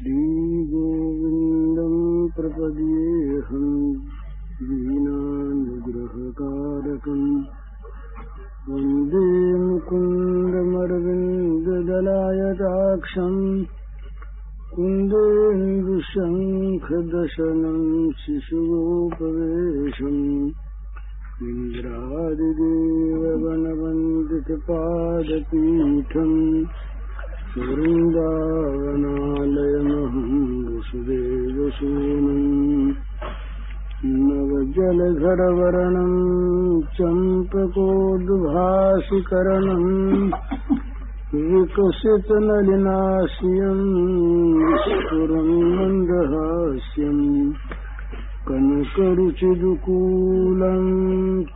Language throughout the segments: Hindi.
श्रीगोविन्दं प्रपद्येऽहं दीनानुग्रहकारकम् वन्दे मुकुन्दमरविन्ददलायताक्षम् कुन्देन्दुशङ्खदशनं शिशुगोपवेशम् इन्द्रादिदेववनवन्दितपादपीठम् वृन्दावनालयमहं वसुदेवसूनम् नवजलधरवर्णं चम्पकोद्भासिकरणं विकसितनलिनास्यं विस्फुरं मन्दहास्यम् कनकरुचिदुकूलं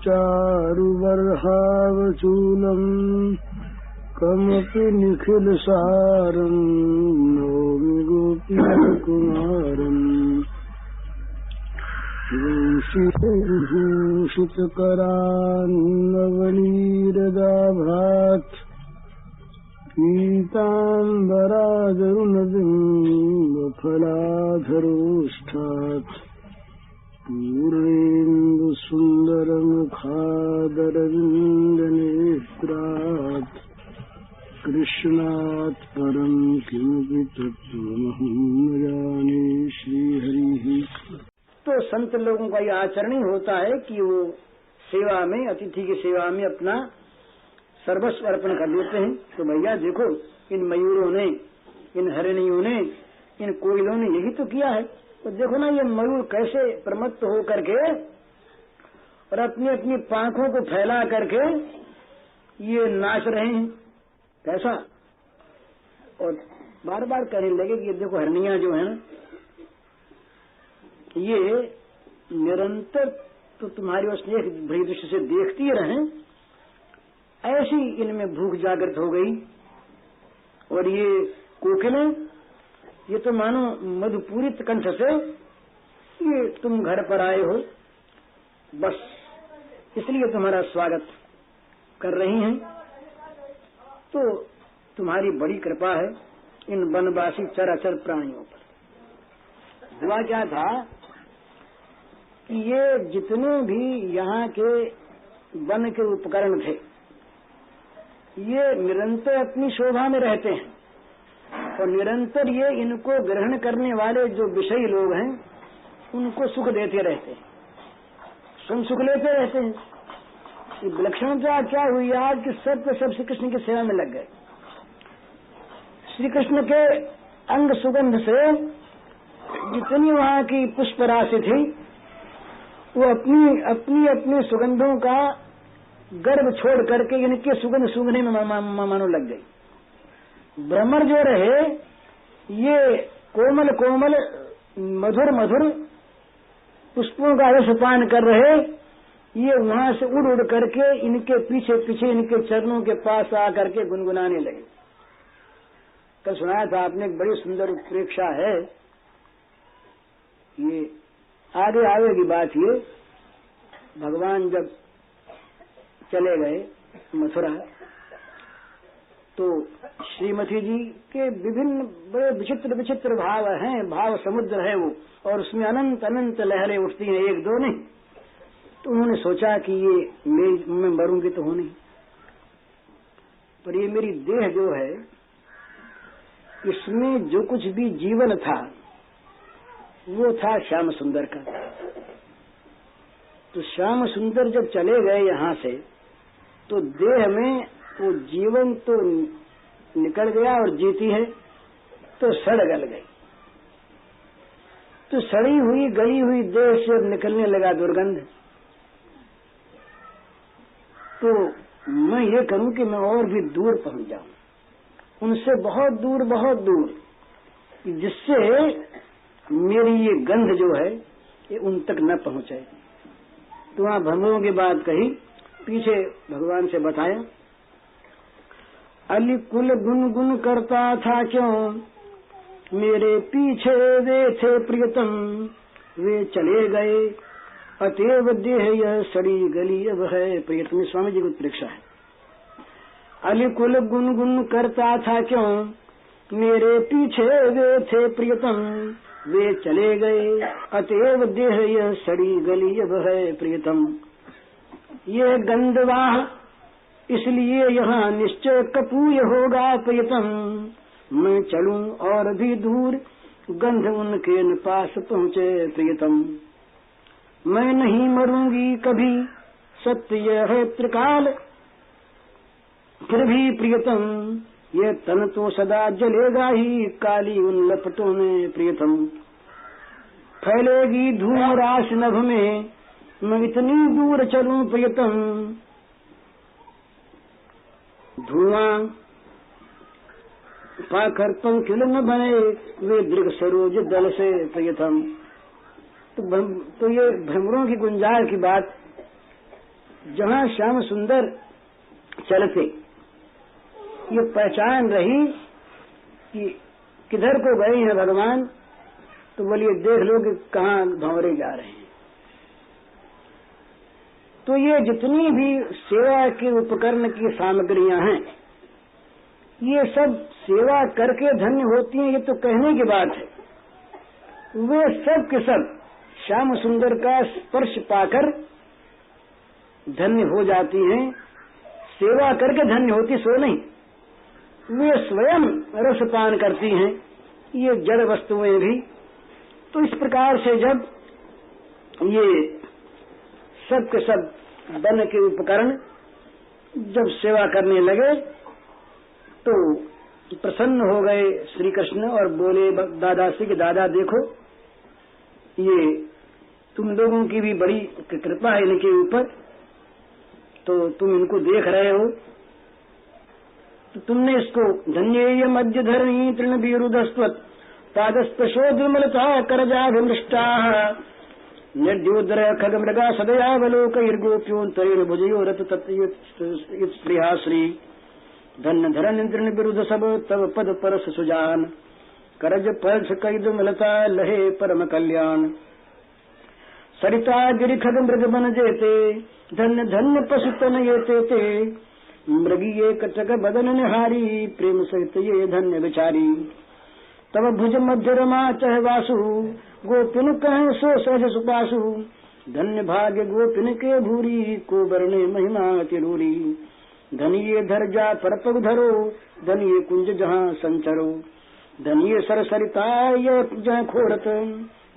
चारुबर्हावचूलम् कमपि निखिलसारं नौमि गोपीकुमारम् वंशीभूषितकरान्नवनीरदाभात् पीताम्बरादरुणबिम्बफलाधरोष्ठात् पूर्णेन्दुसुन्दरमुखादरविन्दनेत्रात् कृष्णात् परं किमपि तत्त्वमहं न जाने। श्रीहरिः। तो संत लोगों का यह आचरण ही होता है कि वो सेवा में, अतिथि की सेवा में अपना सर्वस्व अर्पण कर देते हैं। तो भैया देखो, इन मयूरों ने, इन हरिणियों ने, इन कोयलों ने यही तो किया है। तो देखो ना, ये मयूर कैसे प्रमत्त हो करके और अपनी अपनी पांखों को फैला करके ये नाच रहे हैं। कैसा? और बार बार कहने लगे कि ये देखो हरनियां जो हैं ये निरंतर तो तुम्हारी ओर स्नेह भरी दृष्टि से देखती रहें, ऐसी इनमें भूख जागृत हो गई। और ये कोकिलें, ये तो मानो मधुपूरित कंठ से ये तुम घर पर आए हो, बस इसलिए तुम्हारा स्वागत कर रही हैं। तो तुम्हारी बड़ी कृपा है इन वनवासी चराचर प्राणियों पर। हुआ क्या था कि ये जितने भी यहाँ के वन के उपकरण थे, ये निरंतर अपनी शोभा में रहते हैं और निरंतर ये इनको ग्रहण करने वाले जो विषयी लोग हैं उनको सुख देते रहते हैं, स्वयं सुख लेते रहते हैं। ये विलक्षणता क्या हुई आज कि सब के सब श्री कृष्ण की सेवा में लग गए। श्री कृष्ण के अंग सुगंध से जितनी वहाँ की पुष्प राशि थी वो अपनी सुगंधों का गर्भ छोड़ करके इनके सुगंध सूंघने में मानो लग गई। भ्रमर जो रहे ये कोमल कोमल मधुर मधुर पुष्पों का रसपान कर रहे, ये वहां से उड़ उड़ करके इनके पीछे पीछे इनके चरणों के पास आकर के गुनगुनाने लगे। कल सुनाया था आपने, एक बड़ी सुंदर उत्प्रेक्षा है। ये आगे आवेगी बात। ये भगवान जब चले गए मथुरा तो श्रीमती जी के विभिन्न बड़े विचित्र विचित्र भाव हैं, भाव समुद्र है वो, और उसमें अनंत अनंत लहरें उठती हैं, एक दो नहीं। तो उन्होंने सोचा कि ये मैं मरूंगी तो हो नहीं, पर ये मेरी देह जो है इसमें जो कुछ भी जीवन था वो था श्याम सुंदर का। तो श्याम सुंदर जब चले गए यहाँ से तो देह में वो जीवन तो निकल गया और जीती है तो सड़ गल गई। तो सड़ी हुई गली हुई देह से निकलने लगा दुर्गंध। तो मैं ये करूं कि मैं और भी दूर पहुंच जाऊं, उनसे बहुत दूर, जिससे मेरी ये गंध जो है ये उन तक न पहुंचे। तो वहां भ्रमरों की बात कही, पीछे भगवान से बताया। अलिकुल गुनगुन करता था क्यों, मेरे पीछे वे थे प्रियतम, वे चले गए अतएव देह यह सड़ी गली अब है। प्रियतम स्वामी जी की उत्प्रेक्षा है। अलिकुल गुनगुन करता था क्यों, मेरे पीछे वे थे प्रियतम, वे चले गए अतएव देह यह सड़ी गली अब है प्रियतम। ये गंधवाह इसलिए यहाँ निश्चय कपूय होगा प्रियतम। मैं चलूं और भी दूर गंध उनके न पास पहुँचे प्रियतम। मैं नहीं मरूंगी कभी सत्य यह है त्रिकाल, फिर भी प्रियतम ये तन तो सदा जलेगा ही काली उन लपटों में प्रियतम। फैलेगी धूम राश नभ में मैं इतनी दूर चलूं प्रियतम। धुआं पाकर पंखिल न बने वे दृग सरोज दल से प्रियतम। तो ये भ्रमरों की गुंजार की बात, जहाँ श्याम सुंदर चलते ये पहचान रही कि किधर को गए हैं भगवान, तो बोलिए देख लो कि कहाँ भंवरे जा रहे हैं। तो ये जितनी भी सेवा के उपकरण की सामग्रियां हैं, ये सब सेवा करके धन्य होती हैं, ये तो कहने की बात है। वे सब के सब श्याम सुंदर का स्पर्श पाकर धन्य हो जाती हैं। सेवा करके धन्य होती सो नहीं, वे स्वयं रसपान करती हैं, ये जड़ वस्तुएं भी। तो इस प्रकार से जब ये सब के सब बन के उपकरण जब सेवा करने लगे तो प्रसन्न हो गए श्री कृष्ण और बोले दादा से कि दादा देखो, ये तुम लोगों की भी बड़ी कृपा है इनके ऊपर, तो तुम इनको देख रहे हो, तो तुमने इसको धन्येय मध्य धरणी तृण विरुदस्वत पादस्पर्शोद्विमलता करजाभिमृष्टा निर्द्योदर खग मृगा सदयावलोकैर्गोप्योन्तरेण भुजयो रत तत्प्रिया श्री धन्य धरन तृण विरुद्ध सब तव पद परस सुजान करज पर्श कैदुमलता लहे परम कल्याण सरिता गिरि खग मृग बन जेते धन्य धन्य पशुतन ये ते मृगीये कटक बदन निहारी प्रेम सहित ये धन्य विचारी तब भुज मध्य रमा चह वासु गोपिन कहें सो सहज सुपासु धन्य भाग्य गोपिन के भूरी को बरने महिमा तिरूरी धनिये धर जा पर पग धरो धनिये कुंज जहाँ संचरो धनिये सर सरिता जहाँ खोरत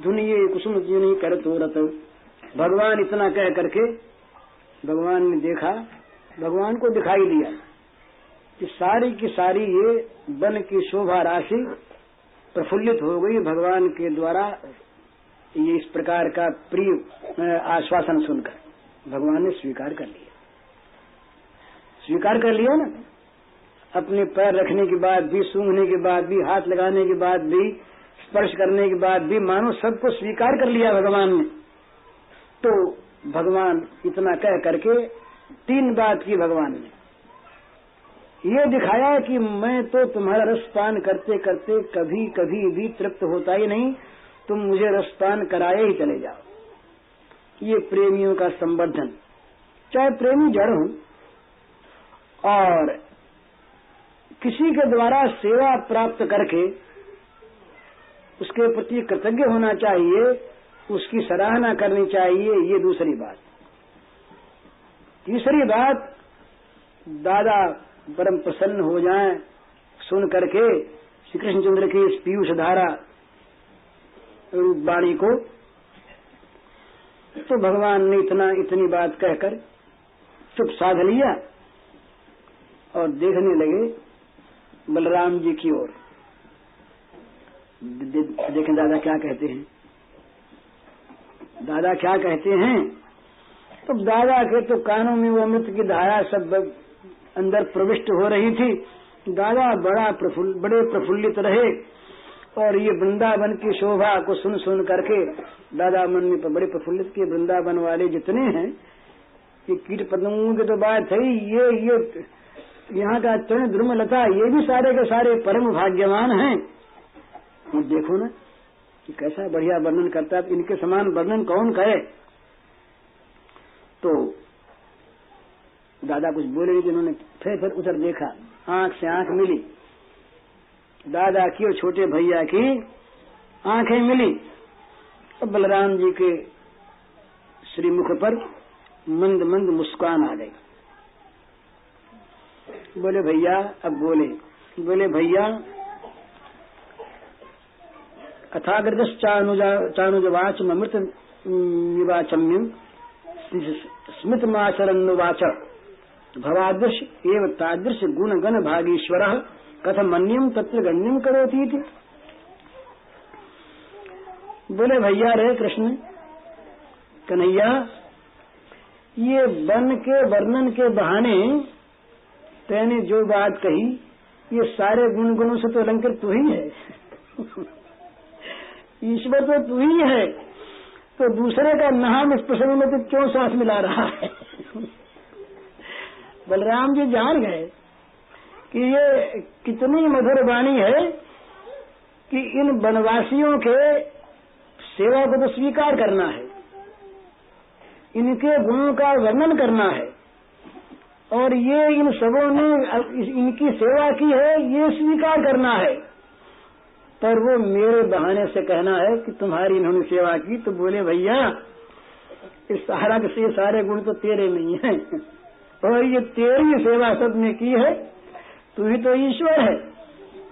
धुनिये कुसुम जिनी कर तोरत। भगवान इतना कह करके भगवान ने देखा, भगवान को दिखाई दिया कि सारी की सारी ये वन की शोभा राशि प्रफुल्लित हो गई भगवान के द्वारा। ये इस प्रकार का प्रिय आश्वासन सुनकर भगवान ने स्वीकार कर लिया। स्वीकार कर लिया ना, अपने पैर रखने के बाद भी, सूंघने के बाद भी, हाथ लगाने के बाद भी, स्पर्श करने के बाद भी मानो सबको स्वीकार कर लिया भगवान ने। तो भगवान इतना कह करके तीन बात की भगवान ने ये दिखाया कि मैं तो तुम्हारा रसपान करते करते कभी कभी भी तृप्त होता ही नहीं, तुम मुझे रसपान कराए ही चले जाओ। ये प्रेमियों का संवर्धन, चाहे प्रेमी जड़ हो और किसी के द्वारा सेवा प्राप्त करके उसके प्रति कृतज्ञ होना चाहिए, उसकी सराहना करनी चाहिए, ये दूसरी बात। तीसरी बात, दादा परम प्रसन्न हो जाएं सुन करके श्री कृष्णचंद्र की इस पीयूष धारा रूप वाणी को, तो भगवान ने इतनी बात कहकर चुप साध लिया और देखने लगे बलराम जी की ओर। देखें दादा क्या कहते हैं, दादा क्या कहते हैं। तो दादा के तो कानों में वो अमृत की धारा सब अंदर प्रविष्ट हो रही थी। दादा बड़े प्रफुल्लित रहे और ये वृंदावन की शोभा को सुन सुन करके दादा मन में बड़े प्रफुल्लित किए। वृंदावन वाले जितने हैं, ये कीट पतंगों की तो बात है, ये यहाँ का तृण द्रुमलता, ये भी सारे के सारे परम भाग्यवान हैं। और देखो ना कि कैसा बढ़िया वर्णन करता है, इनके समान वर्णन कौन करे। तो दादा कुछ बोले नहीं, जिन्होंने फिर उधर देखा, आंख से आंख मिली दादा की और छोटे भैया की आंखें मिली और बलराम जी के श्रीमुख पर मंद मंद मुस्कान आ गई। बोले भैया, अब बोले भैया, अथाग्रदश चानुजवाच अमृत निवाचम्यम स्मित माचरन्नुवाच भवादृश एव तादृश गुण गण भागीश्वर कथम अन्यम तत्र गण्यम करोति इति। बोले भैया रे कृष्ण कन्हैया, ये वन के वर्णन के बहाने तेने जो बात कही, ये सारे गुण गुणों से तो अलंकृत तू ही है। ईश्वर तो तू ही है, तो दूसरे का नाम इस प्रसंग में तो क्यों सांस मिला रहा है। बलराम जी जान गए कि ये कितनी मधुर वाणी है कि इन वनवासियों के सेवा को तो स्वीकार करना है, इनके गुणों का वर्णन करना है, और ये इन सबों ने इनकी सेवा की है, ये स्वीकार करना है। पर वो मेरे बहाने से कहना है कि तुम्हारी इन्होंने सेवा की, तो बोले भैया इस सारे गुण तो तेरे नहीं है, और ये तेरी सेवा सबने की है, तू ही तो ईश्वर है,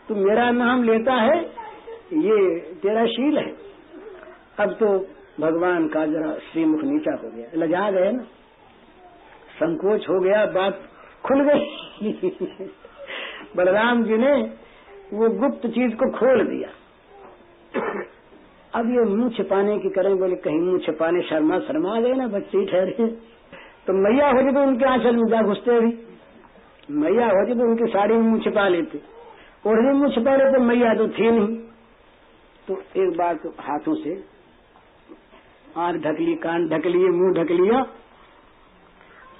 तू मेरा नाम लेता है, ये तेरा शील है। अब तो भगवान का जरा श्रीमुख नीचा हो गया, लजा गए ना, संकोच हो गया, बात खुल गई। बलराम जी ने वो गुप्त चीज को खोल दिया। अब ये मुंह छिपाने की करें, बोले कहीं मुंह छिपाने शर्मा गए ना, बच्चे ही ठहरे, तो मैया होती तो उनके आंचल में जा घुसते भी, मैया होती तो उनकी साड़ी में मुंह छिपा लेते, ओढ़ने मुंह छिपा लेते, मैया तो थी नहीं। तो एक बार तो हाथों से आंख ढक ली, कान ढक लिए, मुंह ढक लिया,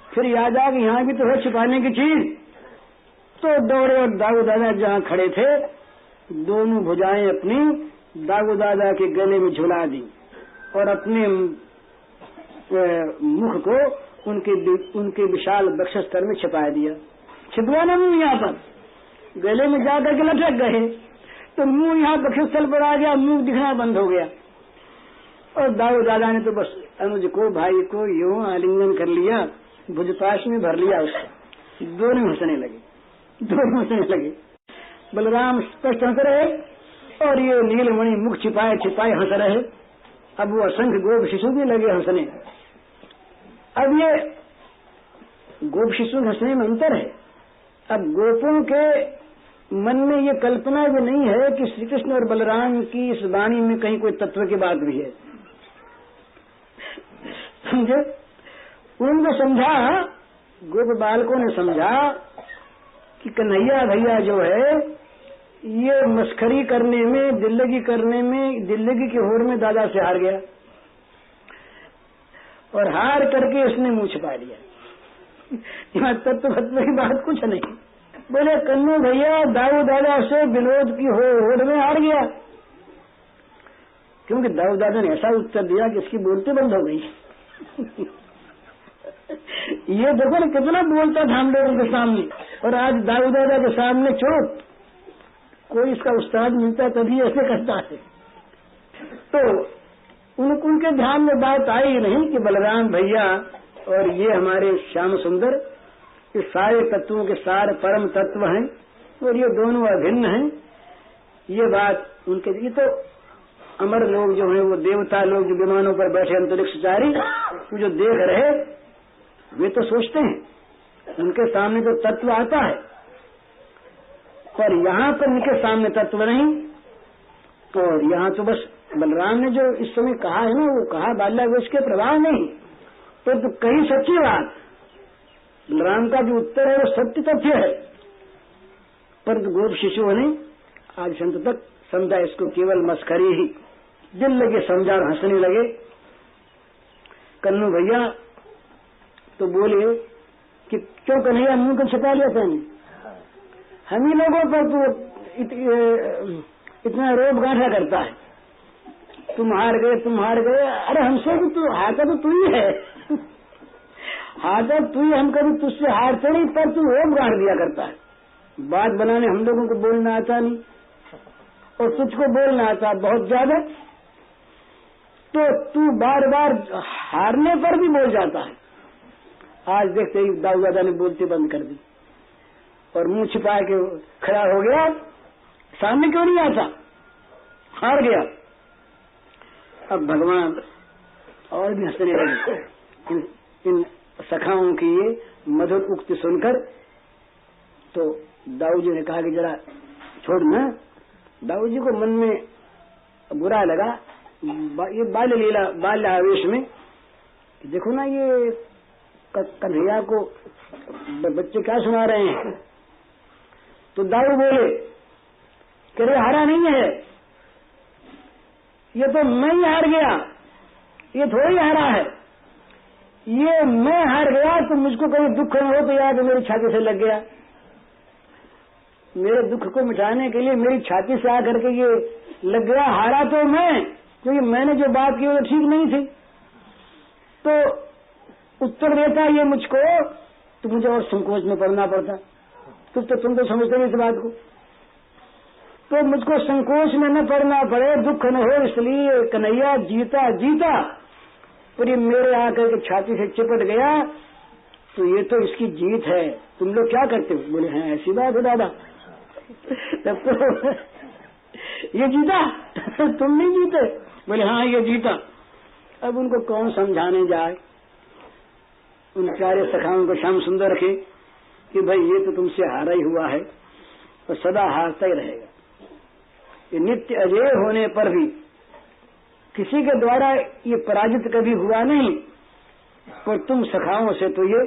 फिर याद आ कि यहाँ भी तो है छिपाने की चीज, तो दौड़े और दाऊ दादा जहाँ खड़े थे, दोनों भुजाएं अपनी दाऊ दादा के गले में झुला दी और अपने मुख को उनके विशाल वक्षस्थल में छिपा दिया। छिपवाना मुंह यहाँ पर, गले में जाकर के लटक गए, तो मुंह यहाँ वक्षस्थल पर आ गया, मुंह दिखना बंद हो गया। और दाऊ दादा ने तो बस अनुज को, भाई को यूं आलिंगन कर लिया, भुजपाश में भर लिया उसको, दोनों हंसने लगे। बलराम स्पष्ट हंस रहे और ये नीलमणि मुख छिपाए हंस रहे। अब वो असंख्य गोप शिशु भी लगे हंसने। अब ये गोप शिशु हंसने में अंतर है। अब गोपों के मन में ये कल्पना भी नहीं है कि श्री कृष्ण और बलराम की इस वाणी में कहीं कोई तत्व की बात भी है, समझे? उनको समझा, गोप बालकों ने समझा कि कन्हैया भैया जो है ये मस्खरी करने में, दिल्लगी की होड़ में दादा से हार गया, और हार करके उसने मुंह छिपा लिया। यहाँ तत्व की बात कुछ नहीं। बोले कन्नू भैया दाऊ दादा से विनोद की होड़ में हार गया, क्योंकि दाऊ दादा ने ऐसा उत्तर दिया कि इसकी बोलती बंद हो गई। ये देखो ना कितना बोलता था हम लोगों के सामने, और आज दाऊ दादा के सामने चुप। कोई इसका उस्ताद मिलता तभी ऐसे करता है। तो उनके ध्यान में बात आई नहीं कि बलराम भैया और ये हमारे श्याम सुंदर ये सारे तत्वों के सार परम तत्व हैं, और ये दोनों अभिन्न हैं। ये बात उनके, ये तो अमर लोग जो हैं, वो देवता लोग जो विमानों पर बैठे अंतरिक्षचारी, वो जो देख रहे, वे तो सोचते हैं, उनके सामने तो तत्व आता है, पर यहाँ पर उनके सामने तत्व नहीं। और यहाँ तो बस बलराम ने जो इस समय कहा है ना, वो कहा बाल्यावेश के प्रभाव नहीं, तो कहीं सच्ची बात। बलराम का जो उत्तर है वो सत्य तथ्य है, पर गोप शिशुओं ने आज संत तक समझा इसको केवल मस्खरी ही, दिल लगे समझा और हंसने लगे। कन्नू भैया तो बोले कि क्यों कन्हैया मुंह को छिपा लिया तूने, हम ही लोगों पर तू इतना रोब गांठा करता है, तुम हार गए। अरे हमसे भी तू हारता तो तू ही है, हारता तू ही, हम कभी तुझसे हारते नहीं, पर तू रोब गांठ दिया करता है। बात बनाने हम लोगों को बोलना आता नहीं, और तुझको बोलना आता बहुत ज्यादा, तो तू बार बार हारने पर भी बोल जाता है। आज देखते ही दाऊ दादा ने बोलते बंद कर दी और मुंह छिपा के खड़ा हो गया, सामने क्यों नहीं आता, हार गया। अब भगवान और भी हंसने लगे इन सखाओं की ये मधुर उक्ति सुनकर। तो दाऊ जी ने कहा कि जरा छोड़ ना। दाऊ जी को मन में बुरा लगा, ये बाल्य आवेश में, देखो ना ये कन्हैया को बच्चे क्या सुना रहे हैं। तो दाऊ बोले कि अरे हारा नहीं है, ये तो मैं ही हार गया, ये थोड़ी हारा है। ये मैं हार गया तो मुझको कभी दुख न हो तो याद मेरी छाती से लग गया। मेरे दुख को मिटाने के लिए मेरी छाती से आकर के ये लग गया। हारा तो मैं, क्योंकि मैंने जो बात की वो ठीक नहीं थी। तो उत्तर देता ये मुझको, तो मुझे और संकोच में पड़ना पड़ता। तुम तो समझते नहीं इस बात को। तो मुझको संकोच में न पड़ना पड़े, दुख न हो, इसलिए कन्हैया जीता जीता पर ये मेरे आकर के छाती से चिपट गया, तो ये तो इसकी जीत है। तुम लोग क्या करते हो? बोले हैं ऐसी बात है दादा। तब तो ये जीता, तुम नहीं जीते? बोले हाँ ये जीता। अब उनको कौन समझाने जाए, उन प्यारे सखाओं को श्याम सुंदर के कि भाई ये तो तुमसे हारा ही हुआ है और सदा हारता ही रहेगा। ये नित्य अजेय होने पर भी किसी के द्वारा ये पराजित कभी हुआ नहीं, पर तुम सखाओं से तो ये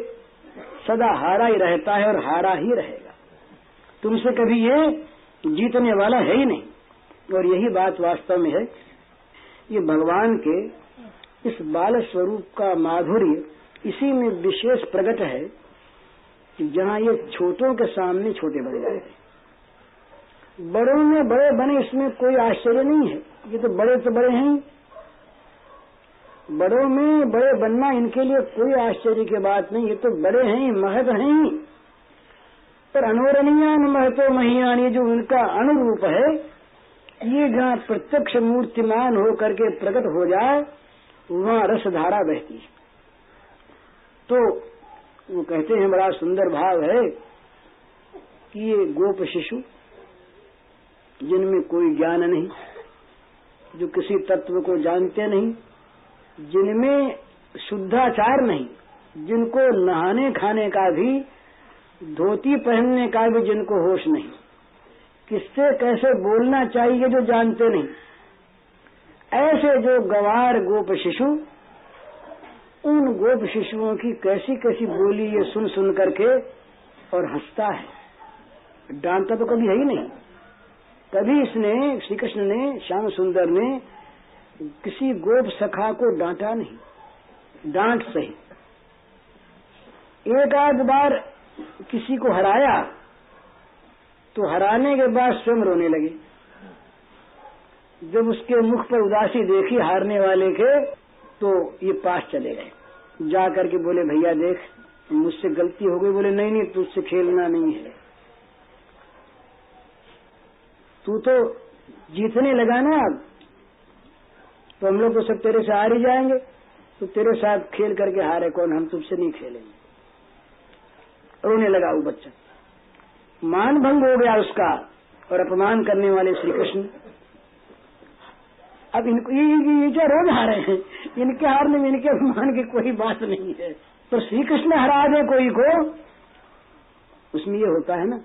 सदा हारा ही रहता है और हारा ही रहेगा। तुमसे कभी ये जीतने वाला है ही नहीं। और यही बात वास्तव में है। ये भगवान के इस बाल स्वरूप का माधुर्य इसी में विशेष प्रकट है कि जहाँ ये छोटों के सामने छोटे बन जाते, बड़ों में बड़े बने, इसमें कोई आश्चर्य नहीं है। ये तो बड़े हैं, बड़ों में बड़े बनना इनके लिए कोई आश्चर्य की बात नहीं। ये तो बड़े हैं, महत हैं, पर अनोरणीयान महतो महियान, ये जो उनका अनुरूप है, ये जहाँ प्रत्यक्ष मूर्तिमान हो करके प्रकट हो जाए वहाँ रसधारा बहती है। तो वो कहते हैं बड़ा सुंदर भाव है कि ये गोप शिशु जिनमें कोई ज्ञान नहीं, जो किसी तत्व को जानते नहीं, जिनमें शुद्धाचार नहीं, जिनको नहाने खाने का भी, धोती पहनने का भी जिनको होश नहीं, किससे कैसे बोलना चाहिए जो जानते नहीं, ऐसे जो गवार गोप शिशु, उन गोप शिशुओं की कैसी कैसी बोली ये सुन सुन करके और हंसता है। डांटता तो कभी है ही नहीं। कभी इसने, श्री कृष्ण ने, श्याम सुंदर ने किसी गोप सखा को डांटा नहीं, डांट सही। एक आध बार किसी को हराया तो हराने के बाद स्वयं रोने लगे। जब उसके मुख पर उदासी देखी हारने वाले के, तो ये पास चले गए, जा करके बोले भैया देख मुझसे गलती हो गई। बोले नहीं तुझसे खेलना नहीं है, तू तो जीतने लगा ना, अब तो हम लोग तो सब तेरे से हार ही जाएंगे, तो तेरे साथ खेल करके हारे कौन, हम तुझसे नहीं खेलेंगे। रोने लगा वो बच्चा, मान भंग हो गया उसका, और अपमान करने वाले श्री कृष्ण। अब इनको ये क्या रोज हारे हैं, इनके हारने में इनके अपमान की कोई बात नहीं है। तो श्री कृष्ण हरा दे कोई को, उसमें ये होता है ना,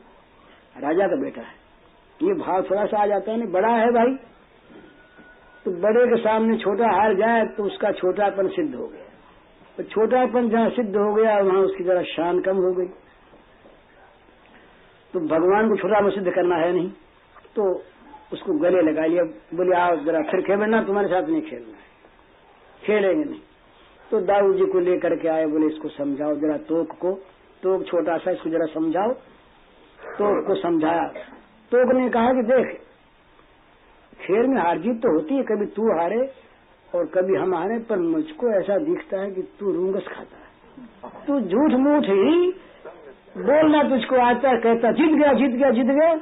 राजा का बेटा है, ये भाव थोड़ा सा आ जाता है ना, बड़ा है भाई, तो बड़े के सामने छोटा हार जाए तो उसका छोटापन सिद्ध हो गया। तो छोटापन जहाँ सिद्ध हो गया वहाँ उसकी जरा शान कम हो गई। तो भगवान को छोटा में सिद्ध करना है नहीं, तो उसको गले लगा लिया। बोले आओ जरा फिर खेलना, तुम्हारे साथ नहीं खेलना है, खेलेंगे नहीं। तो दाऊ जी को लेकर के आए, बोले इसको समझाओ जरा, तोक छोटा सा, इसको जरा समझाओ। तोक को समझाया। तोक ने कहा कि देख, खेल में हार जीत तो होती है, कभी तू हारे और कभी हम हारे, पर मुझको ऐसा दिखता है कि तू रूंगस खाता है। तू झूठ मूठ ही बोलना तुझको आता, कहता जीत गया,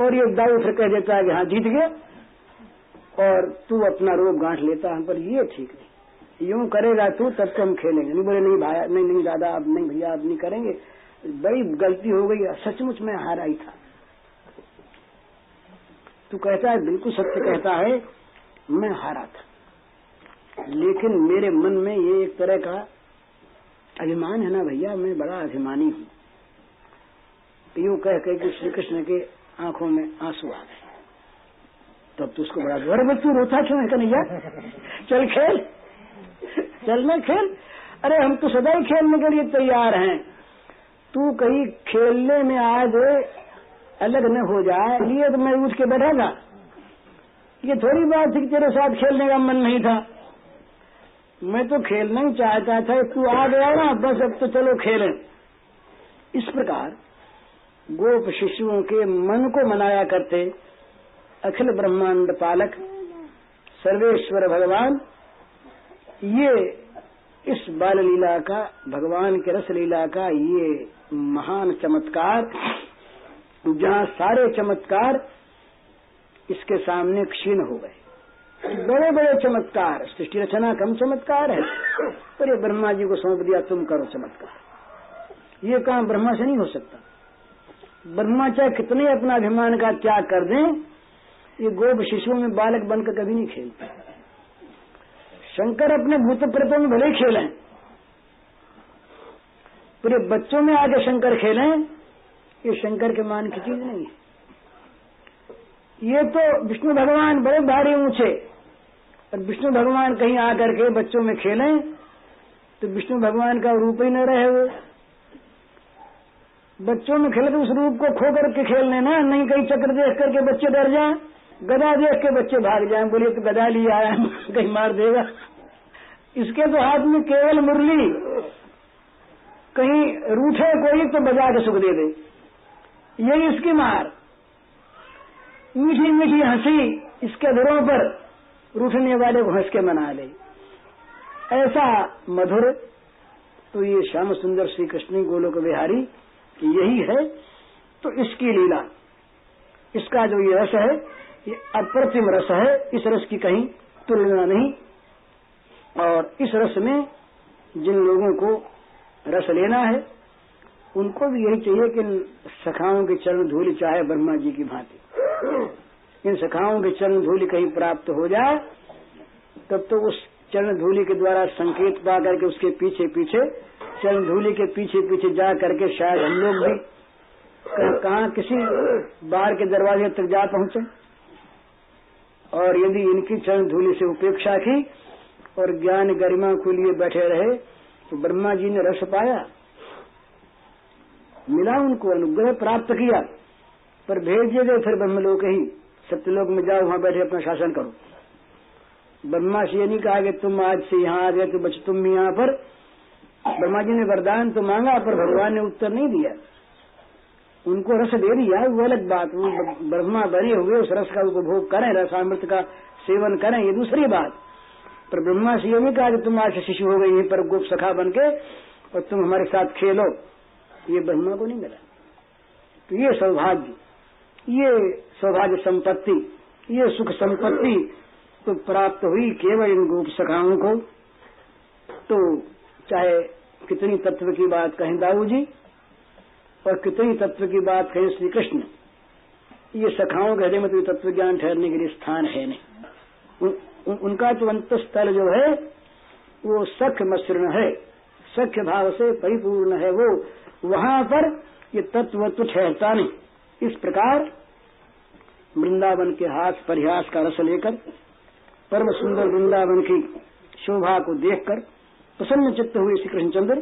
और ये दाऊ फिर कह देता है कि हाँ जीत गया, और तू अपना रोब गांठ लेता है। पर ये ठीक नहीं, यूं करेगा तू तब तो हम खेलेंगे। नहीं बोले नहीं भाई, नहीं दादा, अब नहीं भैया, अब नहीं करेंगे, बड़ी गलती हो गई, सचमुच में हारा ही था। तू कहता है, बिल्कुल सत्य कहता है, मैं हारा था, लेकिन मेरे मन में ये एक तरह का अभिमान है ना भैया, मैं बड़ा अभिमानी हूँ। यूं कह के श्री कृष्ण के आंखों में आंसू आ गए। तब तो उसको बड़ा डर, तू रोता क्यों है कन्हैया, चल खेल, चल ना खेल। अरे हम तो सदा ही खेलने के लिए तैयार हैं, तू कहीं खेलने में आज अलग न हो जाए, लिए तो मैं उठ के बैठा था। ये थोड़ी बात थी कि तेरे साथ खेलने का मन नहीं था, मैं तो खेलना ही चाहता था, तू आ गया ना, बस अब तो चलो खेलें। इस प्रकार गोप शिशुओं के मन को मनाया करते अखिल ब्रह्मांड पालक सर्वेश्वर भगवान। ये इस बाल लीला का, भगवान के रस लीला का ये महान चमत्कार, जहाँ सारे चमत्कार इसके सामने क्षीण हो गए। बड़े बड़े चमत्कार, सृष्टि रचना कम चमत्कार है, पर ये ब्रह्मा जी को सौंप दिया, तुम करो चमत्कार। ये काम ब्रह्मा से नहीं हो सकता। ब्रह्मा चाहे कितने अपना अभिमान का त्याग कर दें, ये गोप शिशुओं में बालक बनकर कभी नहीं खेलते। शंकर अपने भूत प्रेतों में भले ही खेलें, पर ये बच्चों में आके शंकर खेलें, ये शंकर के मान की चीज नहीं है। ये तो विष्णु भगवान बड़े भारी ऊंचे, और विष्णु भगवान कहीं आकर के बच्चों में खेलें तो विष्णु भगवान का रूप ही न रहे। वो बच्चों में खेले तो उस रूप को खो करके खेलने ना, नहीं कहीं चक्र देख करके बच्चे डर जाएं, गदा देख के बच्चे भाग जाएं, बोलिए तो गदा लिए आया कहीं मार देगा। इसके तो हाथ में केवल मुरली, कहीं रूठे कोई तो बजा के सुख दे दे, यही इसकी मार। मीठी मीठी हंसी इसके धुरों पर रूठने वाले को हंस के मना ले, ऐसा मधुर। तो ये श्याम सुंदर श्री कृष्ण गोलोक बिहारी यही है। तो इसकी लीला, इसका जो ये रस है, ये अप्रतिम रस है, इस रस की कहीं तुलना नहीं। और इस रस में जिन लोगों को रस लेना है, उनको भी यही चाहिए कि सखाओं की चरण धूलि चाहे ब्रह्मा जी की भांति। इन सखाओं की चरण धूलि कहीं प्राप्त हो जाए, तब तो उस चरण धूलि के द्वारा संकेत पा करके उसके पीछे पीछे, चरण धूलि के पीछे पीछे जा करके शायद हम लोग भी कहाँ किसी बाहर के दरवाजे तक जा पहुंचे। और यदि इनकी चरण धूलि से उपेक्षा की और ज्ञान गरिमा को लिए बैठे रहे, तो ब्रह्मा जी ने रस पाया, मिला, उनको अनुग्रह प्राप्त किया, पर भेज दिए फिर ब्रह्मलोक ही, सत्यलोक में जाओ, वहां बैठे अपना शासन करो। ब्रह्मा से ये नहीं कहा कि तुम आज से यहाँ आ गए तो बच तुम यहाँ पर। ब्रह्मा जी ने वरदान तो मांगा, पर भगवान ने उत्तर नहीं दिया, उनको रस दे दिया, वो अलग बात। वो ब्रह्मा बने हुए उस रस का उपभोग करें, रसामृत का सेवन करें, ये दूसरी बात। पर ब्रह्मा से ये नहीं कहा कि तुम आज से शिशु हो गई यहीं पर गोप सखा बन के और तुम हमारे साथ खेलो, ये ब्रह्मा को नहीं मिला। तो ये सौभाग्य, ये सौभाग्य संपत्ति, ये सुख संपत्ति तो प्राप्त हुई केवल इन गोप सखाओं को। तो चाहे कितनी तत्व की बात कहें दाऊ जी और कितनी तत्व की बात कहें श्री कृष्ण, ये सखाओं के हृदय में तो तत्व ज्ञान ठहरने के लिए स्थान है नहीं। उनका तो अंतस्थल जो है वो सख्य मसृण है, सख्य भाव से परिपूर्ण है, वो वहां पर ये तत्व तो ठहरता नहीं। इस प्रकार वृंदावन के हास परिहास का रस लेकर, परम सुंदर वृंदावन की शोभा को देखकर प्रसन्न चित्त हुए श्री कृष्णचंद्र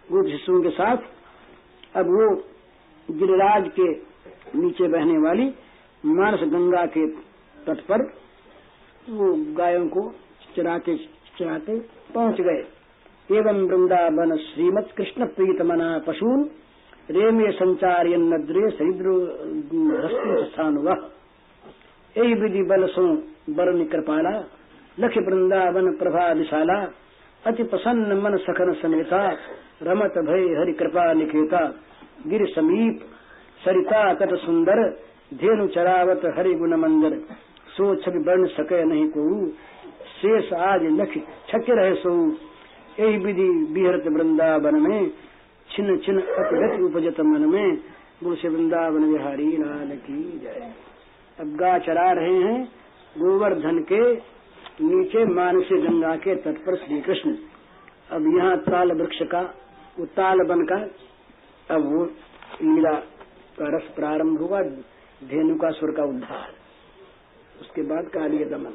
गोप शिशुओं के साथ अब वो गिरिराज के नीचे बहने वाली मानस गंगा के तट पर वो गायों को चराते चराते पहुंच गए। एवं वृंदावन श्रीमत कृष्ण प्रीत मना पशून रेमे संचार्य नद्रे सरिद्र स्थान वह यही विधि बल सो बरन कृपाला लक्ष्य वृंदावन प्रभा विशाला अति प्रसन्न मन सखन समेता रमत भय हरि कृपा निकेता गिर समीप सरिता तट सुंदर धेनु चरावत हरि गुण मंदिर, सो छवि वर्ण सके नहीं को, शेष आज लख छक रहे सो, यही विधि बिहरत वृंदावन में, छिन्न छिन्न अतिगति उपजत मन में, बोल से वृंदावन बिहारी लाल की जय। अब गा चरा रहे हैं गोवर्धन के नीचे मानसी गंगा के तट पर श्री कृष्ण। अब यहाँ ताल वृक्ष का, वो ताल बनकर अब वो लीला का रस प्रारंभ हुआ, धेनु का सुर का उद्धार, उसके बाद कालिय दमन।